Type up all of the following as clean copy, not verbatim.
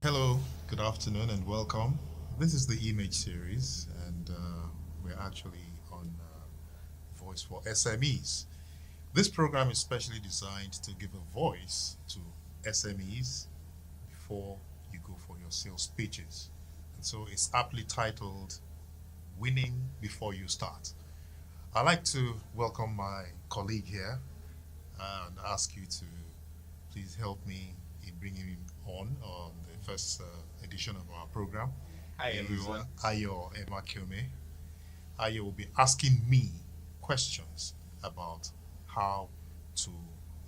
Hello, good afternoon, and welcome. This is the image series, and we're actually on Voice for SMEs. This program is specially designed to give a voice to SMEs before you go for your sales pitches. And so it's aptly titled Winning Before You Start. I'd like to welcome my colleague here and ask you to please help me in bringing him on the first edition of our program. Hi Is everyone. Ayo Emakome. Ayo will be asking me questions about how to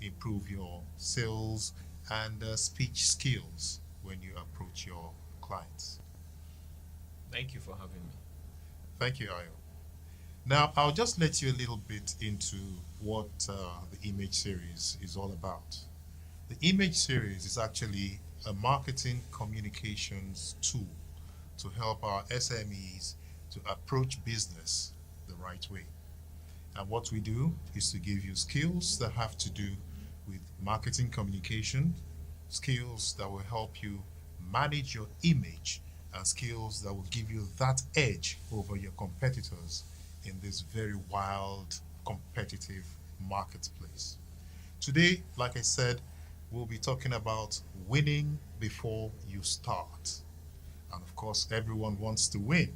improve your sales and speech skills when you approach your clients. Thank you for having me. Thank you, Ayo. Now, I'll just let you a little bit into what the image series is all about. The image series is actually a marketing communications tool to help our SMEs to approach business the right way. And what we do is to give you skills that have to do with marketing communication, skills that will help you manage your image, and skills that will give you that edge over your competitors in this very wild, competitive marketplace. Today, like I said, we'll be talking about winning before you start. And of course, everyone wants to win.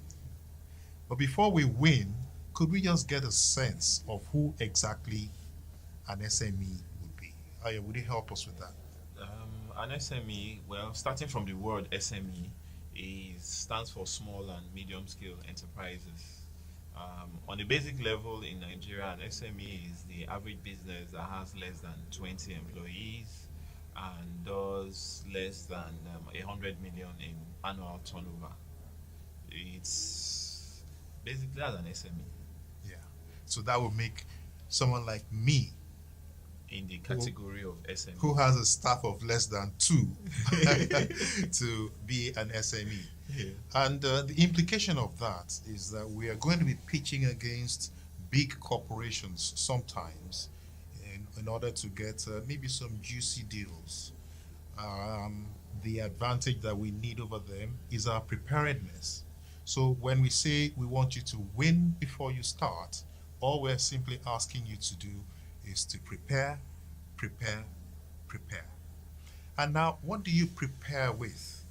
But before we win, could we just get a sense of who exactly an SME would be? Aya, would you help us with that? An SME, well, starting from the word SME, is stands for small and medium scale enterprises. On a basic level in Nigeria, an SME is the average business that has less than 20 employees and does less than 100 million in annual turnover. It's basically as an SME Yeah. So that would make someone like me, in the who, category of who SME. has a staff of less than two, to be an SME. Yeah. And the implication of that is that we are going to be pitching against big corporations sometimes in order to get maybe some juicy deals. Um, the advantage that we need over them is our preparedness. So when we say we want you to win before you start, all we're simply asking you to do is to prepare, prepare, prepare. And now, what do you prepare with?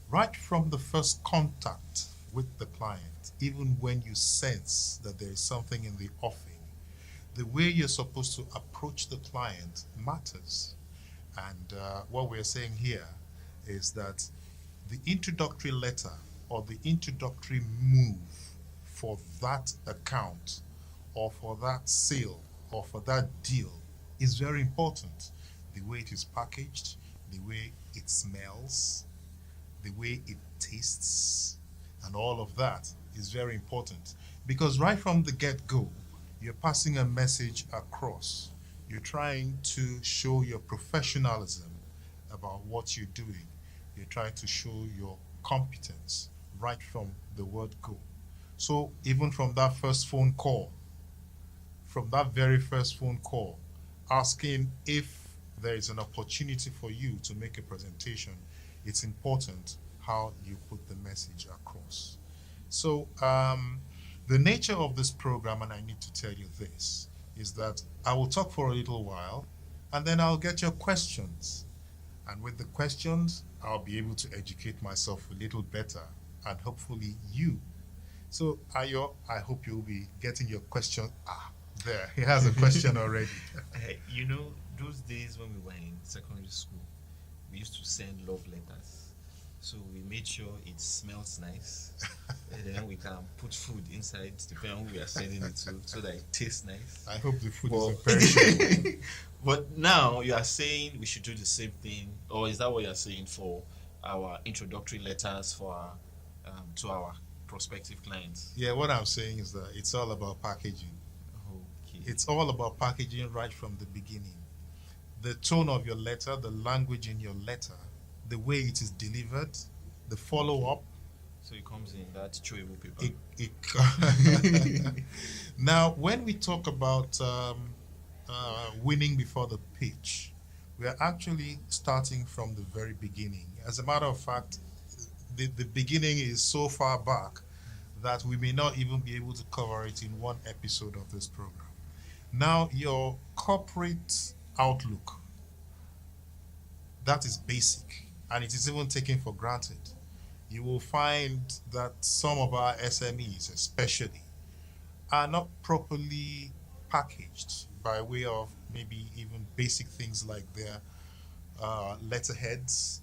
Right from the first contact with the client, even when you sense that there is something in the offing, the way you're supposed to approach the client matters. And what we're saying here is that the introductory letter or the introductory move for that account or for that sale or for that deal is very important. The way it is packaged, the way it smells, the way it tastes, and all of that is very important because right from the get go, you're passing a message across. You're trying to show your professionalism about what you're doing. You're trying to show your competence right from the word go. So, even from that first phone call, from that very first phone call, asking if there is an opportunity for you to make a presentation, it's important how you put the message across. So, the nature of this program, and I need to tell you this, is that I will talk for a little while and then I'll get your questions. And with the questions, I'll be able to educate myself a little better and hopefully you. So, Ayo, I hope you'll be getting your question. Ah, there, he has a question already. You know, those days when we were in secondary school, we used to send love letters. So we made sure it smells nice. And then we can put food inside, depending on who we are sending it to, so that it tastes nice. I hope the food But, isn't perishable. but now you are saying we should do the same thing, or is that what you are saying for our introductory letters for our, to our prospective clients? Yeah, what I'm saying is that it's all about packaging. Okay. It's all about packaging right from the beginning. The tone of your letter, the language in your letter, the way it is delivered, the follow Okay. up. So it comes in that chewable paper. It now, when we talk about winning before the pitch, We are actually starting from the very beginning. As a matter of fact, the beginning is so far back that we may not even be able to cover it in one episode of this program. Now, your corporate outlook, that is basic and it is even taken for granted. You will find that some of our SMEs, especially, are not properly packaged by way of maybe even basic things like their letterheads,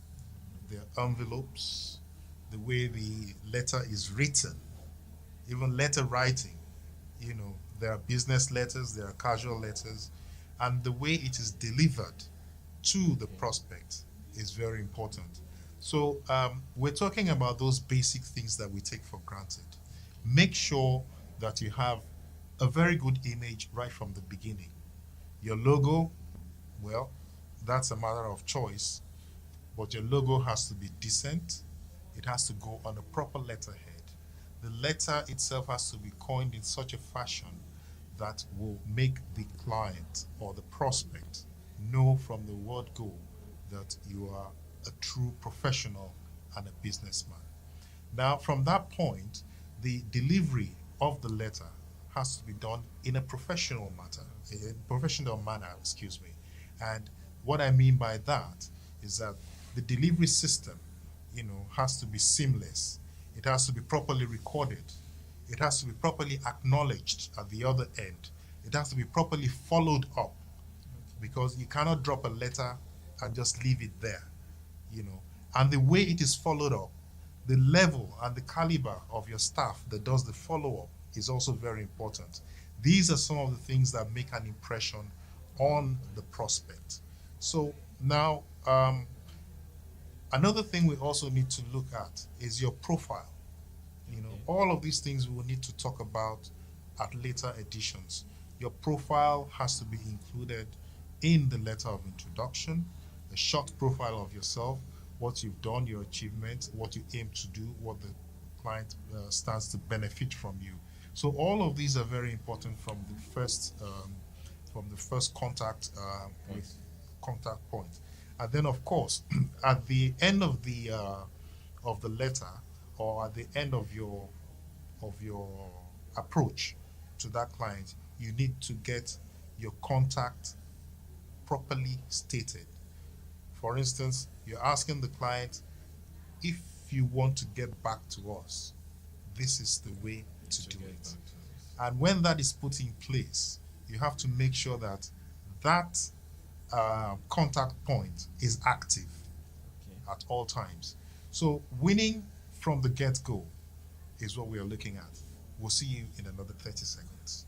their envelopes, the way the letter is written, even letter writing. There are business letters, there are casual letters, and the way it is delivered to the Okay. prospect is very important. So, we're talking about those basic things that we take for granted. Make sure that you have a very good image right from the beginning. Your logo, well, that's a matter of choice, but your logo has to be decent. It has to go on a proper letterhead. The letter itself has to be coined in such a fashion that will make the client or the prospect know from the word go that you are a true professional and a businessman. Now, from that point, the delivery of the letter has to be done in a professional manner, excuse me. And what I mean by that is that the delivery system, has to be seamless. It has to be properly recorded. It has to be properly acknowledged at the other end. It has to be properly followed up because you cannot drop a letter and just leave it there, you know. And the way it is followed up, the level and the caliber of your staff that does the follow up is also very important. These are some of the things that make an impression on the prospect. So now, another thing we also need to look at is your profile. Okay. All of these things we will need to talk about at later editions. Your profile has to be included in the letter of introduction, a short profile of yourself, what you've done, your achievements, what you aim to do, what the client stands to benefit from you. So all of these are very important from the first with Yes. contact point, and then of course at the end of the letter or at the end of your approach to that client, you need to get your contact properly stated. For instance, you're asking the client, if you want to get back to us, this is the way to To do get it. back to us. And when that is put in place, you have to make sure that that contact point is active Okay. at all times. So winning from the get-go is what we are looking at. We'll see you in another 30 seconds.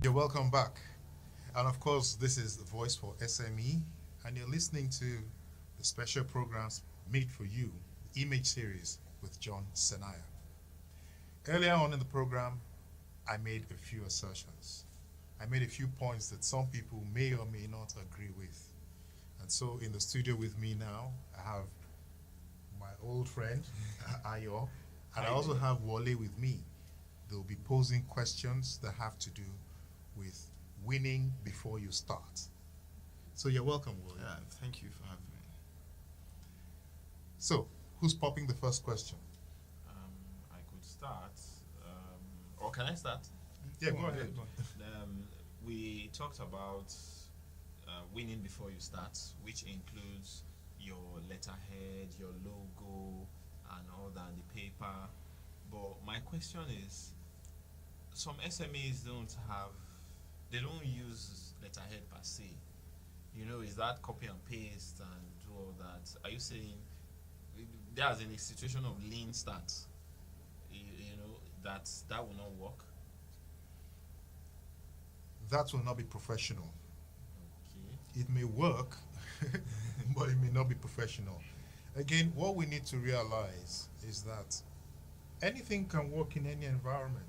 You're welcome back. And of course, this is the Voice for SME, and you're listening to the special programs made for you, the Image Series with John Senaya. Earlier on in the program, I made a few assertions. I made a few points that some people may or may not agree with. And so in the studio with me now, I have my old friend, Ayo, and I Hi also there. have Wale with me. They'll be posing questions that have to do with winning before you start. So you're welcome, Wale. Yeah, thank you for having me. So, who's popping the first question? I could start. Or can I start? Yeah, Go go on, ahead. go on. We talked about winning before you start, which includes your letterhead, your logo, and all that, the paper. But my question is, some SMEs they don't use letterhead per se. Is that copy and paste and do all that? Are you saying there's in a situation of lean start, that will not work? That will not be professional. Okay. It may work, but it may not be professional. Again, what we need to realize is that anything can work in any environment,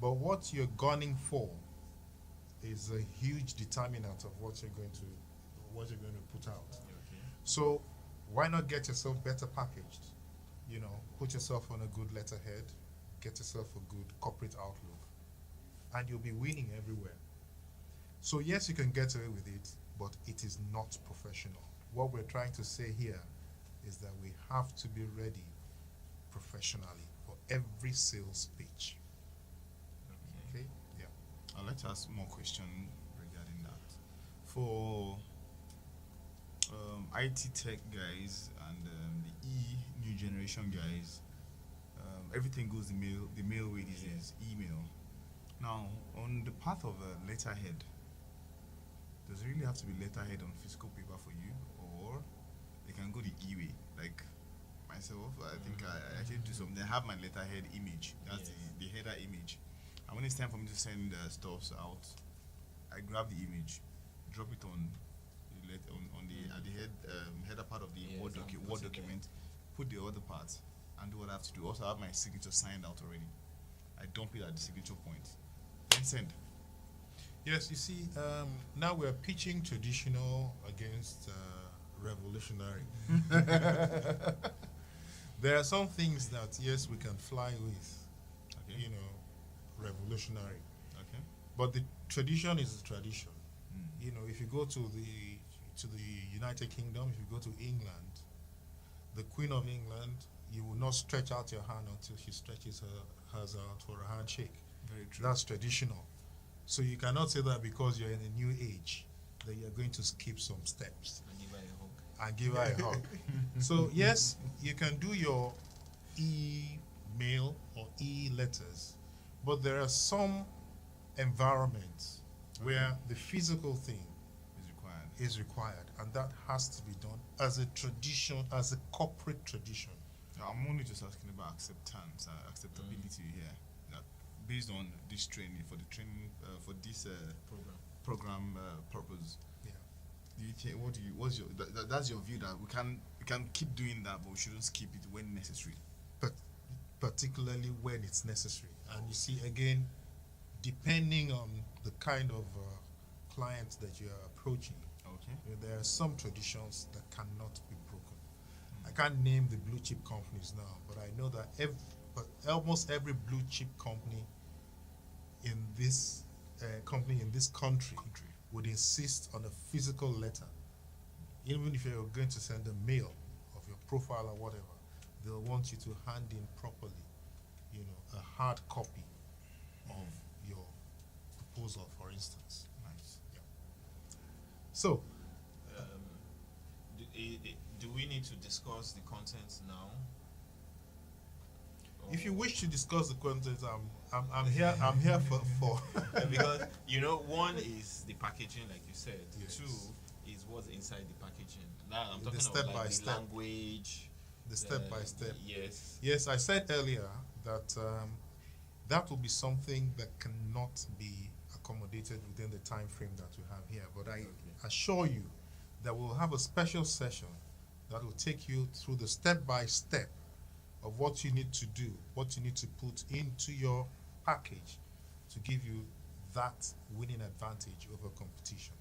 but what you're gunning for is a huge determinant of what you're going to put out. Okay. So why not get yourself better packaged? Put yourself on a good letterhead, get yourself a good corporate outlook, and you'll be winning everywhere. So yes, you can get away with it, but it is not professional. What we're trying to say here is that we have to be ready professionally for every sales pitch. Okay. Okay? Yeah. I'd like to ask more question regarding that. For IT tech guys and the new generation guys, everything goes the mail way these days, email. Now, on the path of a letterhead, does it really have to be letterhead on physical paper for you, or they can go the e-way? Like myself, I think I actually do something. I have my letterhead image. That's Yes. the header image. And when it's time for me to send stuffs out, I grab the image, drop it on on the at the header part of the Yes, Word, and put Word it there. document, put the other part, and do what I have to do. Also, I have my signature signed out already. I dump it at the signature point, then send. Yes, you see, now we're pitching traditional against revolutionary. There are some things that, yes, we can fly with, Okay. revolutionary. Okay. But the tradition is the tradition. Mm. If you go to the United Kingdom, if you go to England, the Queen of England, you will not stretch out your hand until she stretches hers out for a handshake. Very true. That's traditional. So you cannot say that because you're in a new age that you're going to skip some steps And give her a hug. and give her a hug. So yes, you can do your email or e-letters, but there are some environments where the physical thing is required. is required, and that has to be done as a tradition, as a corporate tradition. I'm only just asking about acceptance, acceptability here. That based on this training for the training for this program purpose. Yeah. Do you think what's your that's your view that we can keep doing that, but we shouldn't skip it when necessary. But particularly when it's necessary. And you see, again, depending on the kind of client that you are approaching, Okay. there are some traditions that cannot be broken. I can't name the blue chip companies now, but I know that almost every blue chip company in this country would insist on a physical letter. Even if you're going to send a mail of your profile or whatever, they'll want you to hand in properly, a hard copy of your proposal, for instance. Nice. Yeah. So, Do we need to discuss the contents now? if you wish to discuss the content, I'm here. I'm here for. Because one is the packaging, like you said. Yes. Two is what's inside the packaging. Now I'm The talking step about by like the step. language. The step by step. Yes. Yes, I said earlier that that will be something that cannot be accommodated within the time frame that we have here. But I assure you that we'll have a special session that will take you through the step by step of what you need to do, what you need to put into your package to give you that winning advantage over competition.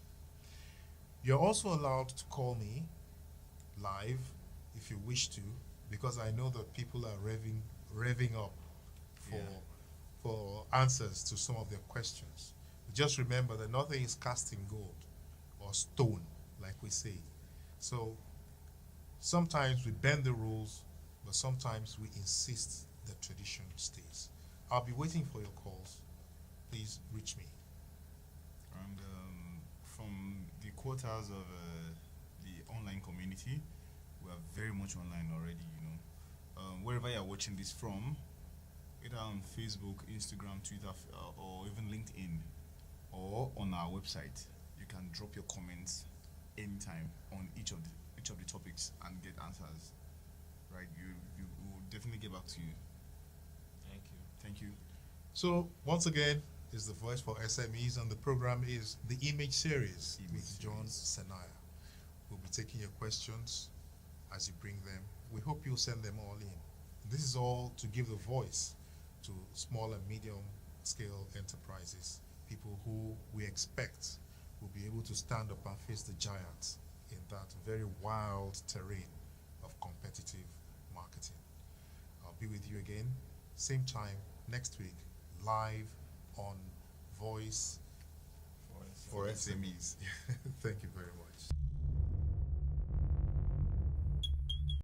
You're also allowed to call me live if you wish to, because I know that people are revving up for Yeah. for answers to some of their questions. Just remember that nothing is cast in gold or stone, like we say. So sometimes we bend the rules, but sometimes we insist that tradition stays. I'll be waiting for your calls. Please reach me. And from the quarters of the online community, we are very much online already. Wherever you are watching this from, either on Facebook, Instagram, Twitter, or even LinkedIn, or on our website, you can drop your comments anytime on each of the topics and get answers. Right? You will definitely get back to you. Thank you. Thank you. So once again, is the voice for SMEs, and the program is the Image Series Image with John Series. Senaya. We'll be taking your questions as you bring them. We hope you'll send them all in. This is all to give the voice to small and medium scale enterprises, people who we expect will be able to stand up and face the giants in that very wild terrain of competitive marketing. I'll be with you again, same time next week, live on Voice for SMEs. Thank you very much.